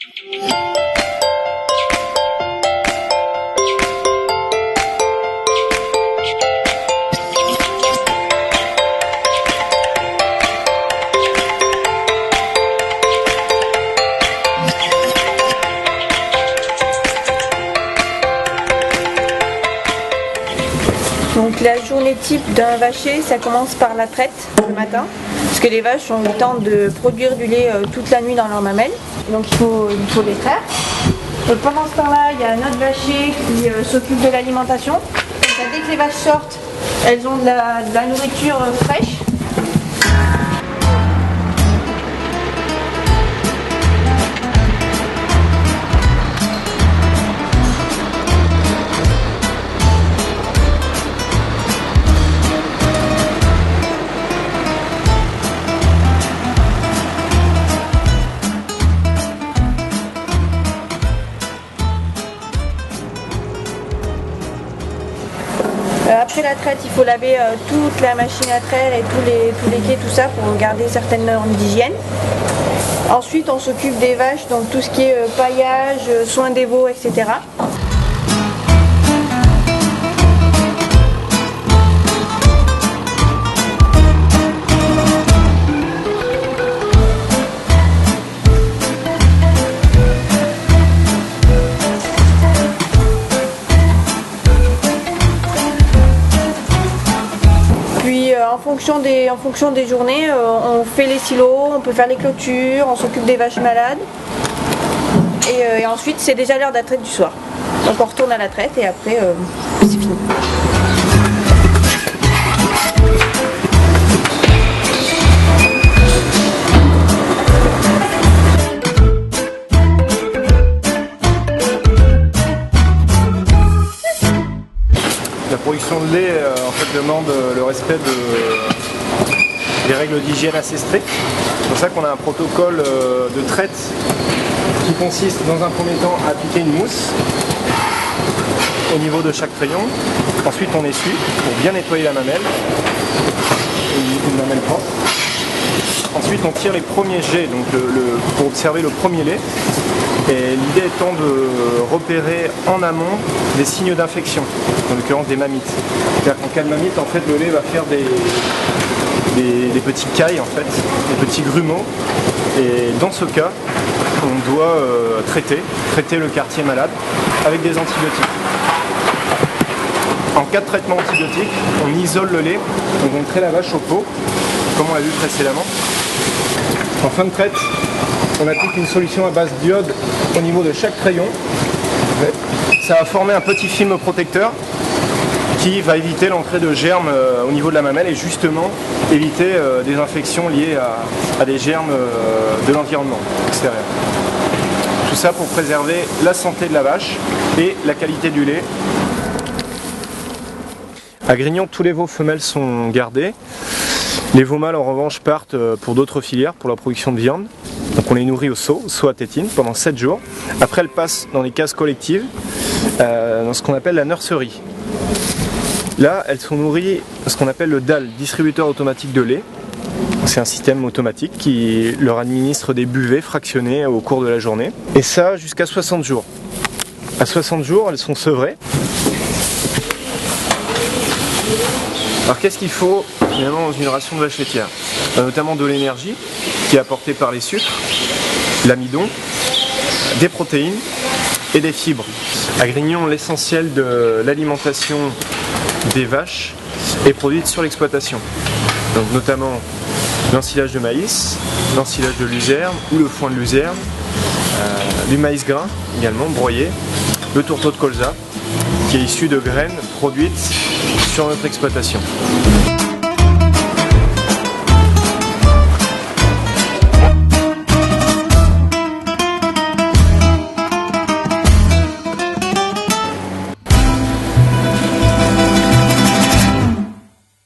Donc la journée type d'un vacher, ça commence par la traite le matin, parce que les vaches ont le temps de produire du lait toute la nuit dans leurs mamelles, donc il faut les traire. Donc pendant ce temps-là, il y a un autre vacher qui s'occupe de l'alimentation. Dès que les vaches sortent, elles ont de la nourriture fraîche. Après la traite, il faut laver toute la machine à traire et tous les quais, tout ça, pour garder certaines normes d'hygiène. Ensuite, on s'occupe des vaches, donc tout ce qui est paillage, soin des veaux, etc. En fonction des journées, on fait les silos, on peut faire les clôtures, on s'occupe des vaches malades. Et ensuite, c'est déjà l'heure de la traite du soir. Donc on retourne à la traite et après, c'est fini. La production de lait en fait, demande le respect des règles d'hygiène assez strictes. C'est pour ça qu'on a un protocole de traite qui consiste dans un premier temps à appliquer une mousse au niveau de chaque crayon. Ensuite on essuie pour bien nettoyer la mamelle, une mamelle propre. Ensuite on tire les premiers jets donc pour observer le premier lait. Et l'idée étant de repérer en amont des signes d'infection, en l'occurrence des mammites. C'est-à-dire qu'en cas de mamite, en fait, le lait va faire des petites cailles, en fait, des petits grumeaux. Et dans ce cas, on doit traiter le quartier malade avec des antibiotiques. En cas de traitement antibiotique, on isole le lait, donc on traite la vache au pot, comme on l'a vu précédemment. En fin de traite, on applique une solution à base d'iode au niveau de chaque crayon. Ça va former un petit film protecteur qui va éviter l'entrée de germes au niveau de la mamelle et justement éviter des infections liées à des germes de l'environnement extérieur. Tout ça pour préserver la santé de la vache et la qualité du lait. À Grignon, tous les veaux femelles sont gardés. Les veaux mâles en revanche partent pour d'autres filières, pour la production de viande. Donc on les nourrit au seau à tétine pendant 7 jours. Après elles passent dans les cases collectives, dans ce qu'on appelle la nurserie. Là elles sont nourries dans ce qu'on appelle le DAL, distributeur automatique de lait. C'est un système automatique qui leur administre des buvées fractionnées au cours de la journée. Et ça jusqu'à 60 jours. À 60 jours elles sont sevrées. Alors qu'est-ce qu'il faut finalement dans une ration de vache laitière? Notamment de l'énergie qui est apportée par les sucres, l'amidon, des protéines et des fibres. À Grignon, l'essentiel de l'alimentation des vaches est produite sur l'exploitation. Donc notamment l'ensilage de maïs, l'ensilage de luzerne ou le foin de luzerne, du maïs grain également broyé, le tourteau de colza qui est issu de graines produites sur notre exploitation.